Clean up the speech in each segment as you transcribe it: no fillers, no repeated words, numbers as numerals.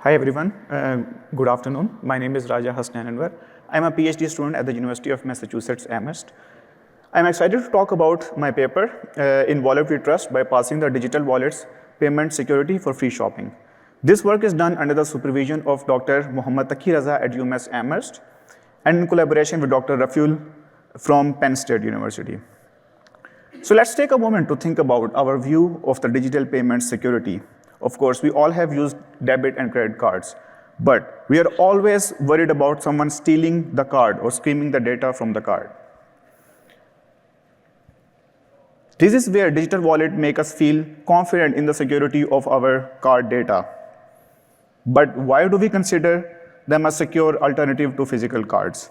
Hi everyone, good afternoon. My name is Raza Hasnain Anwar. I'm a PhD student at the University of Massachusetts, Amherst. I'm excited to talk about my paper in Vulnerability Trust by passing the digital wallets payment security for free shopping. This work is done under the supervision of Dr. Taqi Raza at UMass Amherst and in collaboration with Dr. Rafiul from Penn State University. So let's take a moment to think about our view of the digital payment security. Of course, we all have used debit and credit cards, but we are always worried about someone stealing the card or skimming the data from the card. This is where digital wallet make us feel confident in the security of our card data. But why do we consider them a secure alternative to physical cards?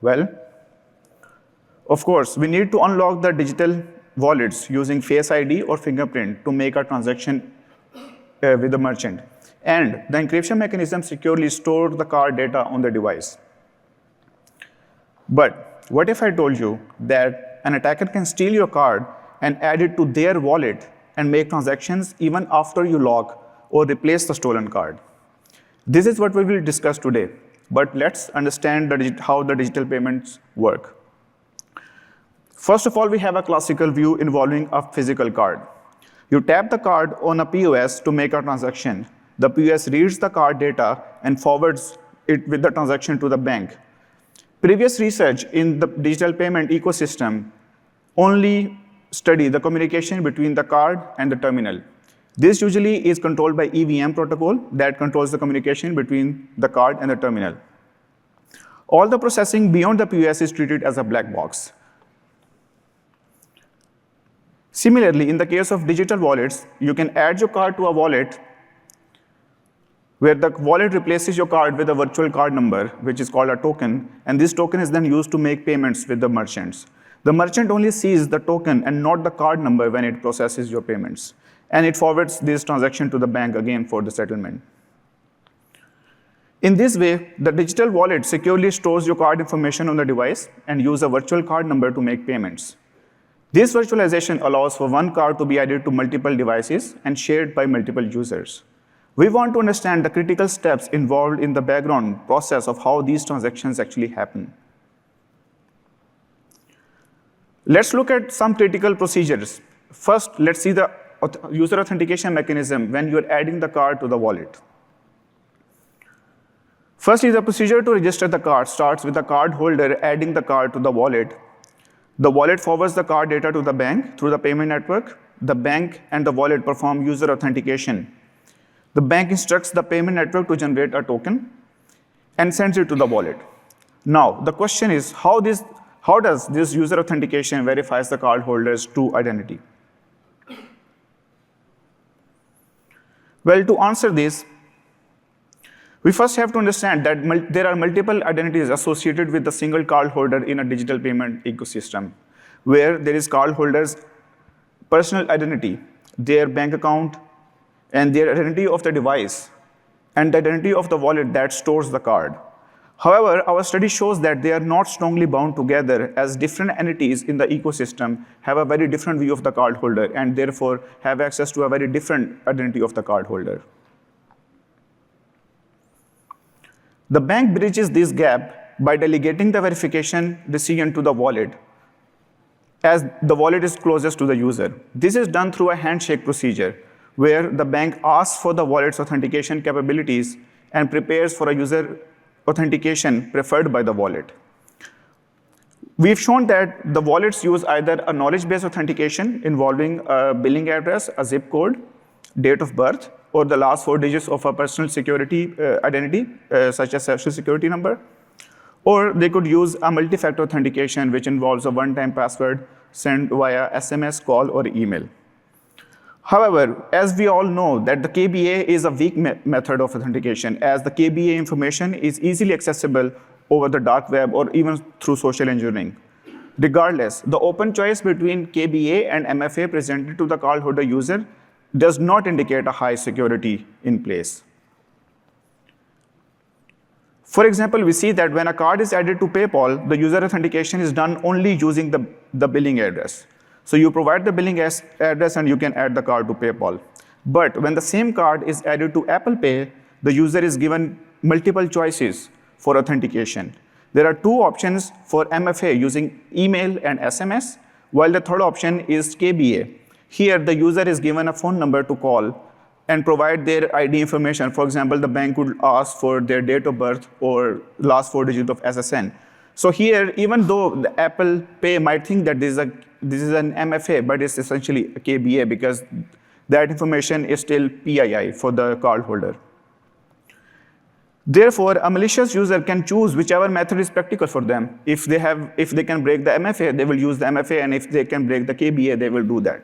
Well, of course, we need to unlock the digital wallets using Face ID or fingerprint to make a transaction with the merchant. And the encryption mechanism securely stores the card data on the device. But what if I told you that an attacker can steal your card and add it to their wallet and make transactions even after you lock or replace the stolen card? This is what we will discuss today. But let's understand how the digital payments work. First of all, we have a classical view involving a physical card. You tap the card on a POS to make a transaction. The POS reads the card data and forwards it with the transaction to the bank. Previous research in the digital payment ecosystem only study the communication between the card and the terminal. This usually is controlled by EVM protocol that controls the communication between the card and the terminal. All the processing beyond the POS is treated as a black box. Similarly, in the case of digital wallets, you can add your card to a wallet where the wallet replaces your card with a virtual card number, which is called a token, and this token is then used to make payments with the merchants. The merchant only sees the token and not the card number when it processes your payments, and it forwards this transaction to the bank again for the settlement. In this way, the digital wallet securely stores your card information on the device and uses a virtual card number to make payments. This virtualization allows for one card to be added to multiple devices and shared by multiple users. We want to understand the critical steps involved in the background process of how these transactions actually happen. Let's look at some critical procedures. First, let's see the user authentication mechanism when you're adding the card to the wallet. Firstly, the procedure to register the card starts with the card holder adding the card to the wallet. The wallet forwards the card data to the bank through the payment network. The bank and the wallet perform user authentication. The bank instructs the payment network to generate a token and sends it to the wallet. Now, the question is, how does this user authentication verifies the cardholder's true identity? Well, to answer this, we first have to understand that there are multiple identities associated with the single cardholder in a digital payment ecosystem, where there is cardholder's personal identity, their bank account, and their identity of the device, and the identity of the wallet that stores the card. However, our study shows that they are not strongly bound together, as different entities in the ecosystem have a very different view of the cardholder and therefore have access to a very different identity of the cardholder. The bank bridges this gap by delegating the verification decision to the wallet, as the wallet is closest to the user. This is done through a handshake procedure, where the bank asks for the wallet's authentication capabilities and prepares for a user authentication preferred by the wallet. We've shown that the wallets use either a knowledge-based authentication involving a billing address, a zip code, date of birth, or the last 4 digits of a personal security identity, such as social security number. Or they could use a multi-factor authentication, which involves a one-time password sent via SMS, call, or email. However, as we all know, that the KBA is a weak method of authentication, as the KBA information is easily accessible over the dark web or even through social engineering. Regardless, the open choice between KBA and MFA presented to the cardholder user does not indicate a high security in place. For example, we see that when a card is added to PayPal, the user authentication is done only using the billing address. So you provide the billing address and you can add the card to PayPal. But when the same card is added to Apple Pay, the user is given multiple choices for authentication. There are two options for MFA using email and SMS, while the third option is KBA. Here, the user is given a phone number to call and provide their ID information. For example, the bank would ask for their date of birth or last 4 digits of SSN. So here, even though the Apple Pay might think that this is an MFA, but it's essentially a KBA because that information is still PII for the cardholder. Therefore, a malicious user can choose whichever method is practical for them. If they can break the MFA, they will use the MFA, and if they can break the KBA, they will do that.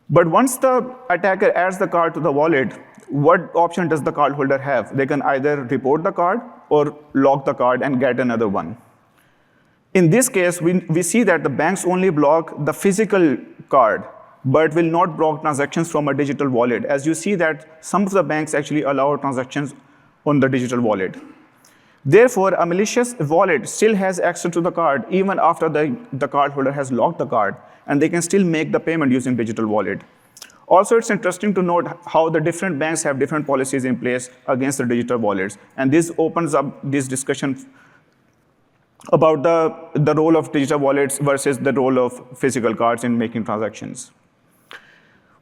But once the attacker adds the card to the wallet, what option does the cardholder have? They can either report the card or lock the card and get another one. In this case, we see that the banks only block the physical card, but will not block transactions from a digital wallet. As you see that some of the banks actually allow transactions on the digital wallet. Therefore, a malicious wallet still has access to the card even after the cardholder has locked the card, and they can still make the payment using digital wallet. Also, it's interesting to note how the different banks have different policies in place against the digital wallets, and this opens up this discussion about the role of digital wallets versus the role of physical cards in making transactions.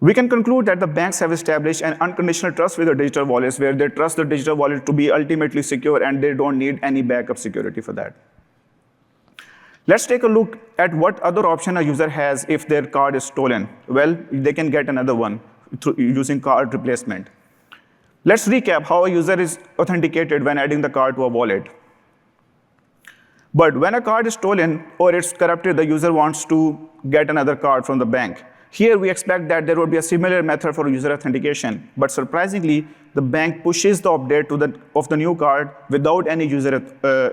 We can conclude that the banks have established an unconditional trust with the digital wallets where they trust the digital wallet to be ultimately secure and they don't need any backup security for that. Let's take a look at what other option a user has if their card is stolen. Well, they can get another one using card replacement. Let's recap how a user is authenticated when adding the card to a wallet. But when a card is stolen or it's corrupted, the user wants to get another card from the bank. Here, we expect that there would be a similar method for user authentication, but surprisingly, the bank pushes the update of the new card without any user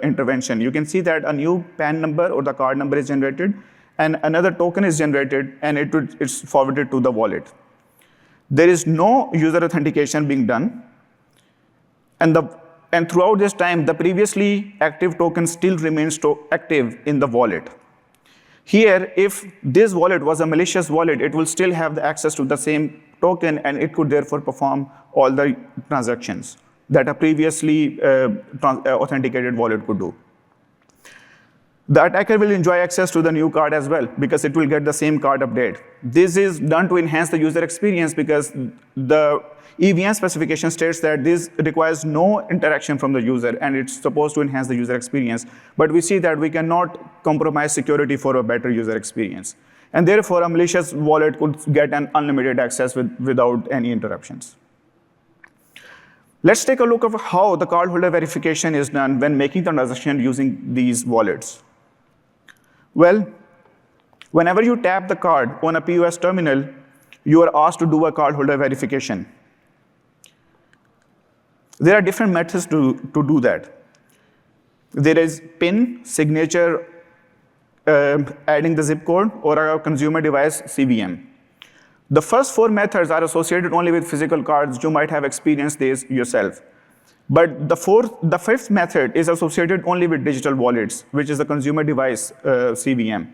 intervention. You can see that a new PAN number or the card number is generated, and another token is generated, and it's forwarded to the wallet. There is no user authentication being done, and throughout this time, the previously active token still remains active in the wallet. Here, if this wallet was a malicious wallet, it will still have the access to the same token, and it could therefore perform all the transactions that a previously authenticated wallet could do. The attacker will enjoy access to the new card as well because it will get the same card update. This is done to enhance the user experience because the EVM specification states that this requires no interaction from the user, and it's supposed to enhance the user experience. But we see that we cannot compromise security for a better user experience. And therefore, a malicious wallet could get an unlimited access without any interruptions. Let's take a look at how the cardholder verification is done when making the transaction using these wallets. Well, whenever you tap the card on a POS terminal, you are asked to do a cardholder verification. There are different methods to do that. There is PIN, signature, adding the zip code, or a consumer device CVM. The first 4 methods are associated only with physical cards. You might have experienced this yourself. But the 5th method is associated only with digital wallets, which is the consumer device CVM.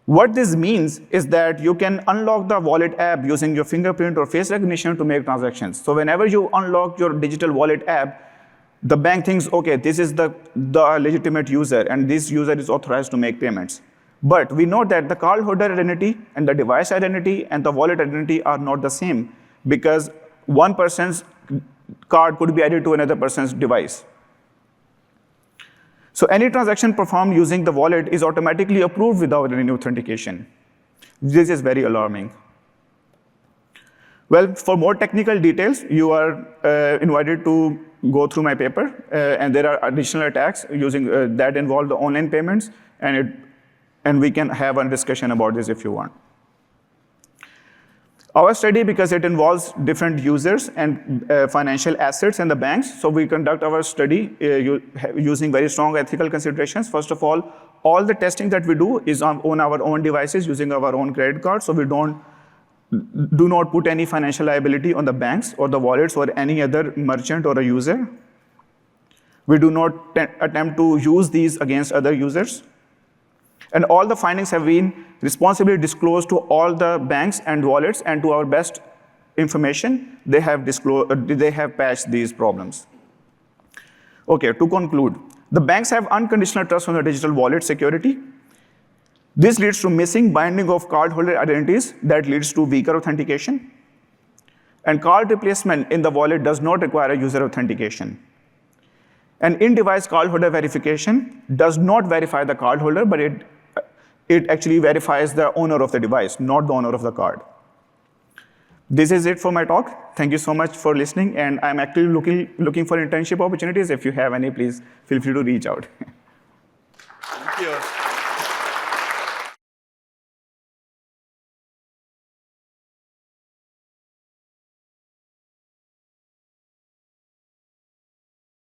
What this means is that you can unlock the wallet app using your fingerprint or face recognition to make transactions. So whenever you unlock your digital wallet app, the bank thinks, okay, this is the legitimate user, and this user is authorized to make payments. But we know that the cardholder identity and the device identity and the wallet identity are not the same because one person's card could be added to another person's device. So any transaction performed using the wallet is automatically approved without any authentication. This is very alarming. Well, for more technical details, you are invited to go through my paper, and there are additional attacks using that involve the online payments, and we can have a discussion about this if you want. Our study, because it involves different users and financial assets in the banks, so we conduct our study using very strong ethical considerations. First of all the testing that we do is on our own devices using our own credit cards, so we do not put any financial liability on the banks or the wallets or any other merchant or a user. We do not attempt to use these against other users. And all the findings have been responsibly disclosed to all the banks and wallets and to our best information, they have patched these problems. Okay, to conclude, the banks have unconditional trust on the digital wallet security. This leads to missing binding of cardholder identities that leads to weaker authentication. And card replacement in the wallet does not require a user authentication. And in-device cardholder verification does not verify the cardholder, but it actually verifies the owner of the device, not the owner of the card. This is it for my talk. Thank you so much for listening, and I'm actually looking for internship opportunities. If you have any, please feel free to reach out. Thank you.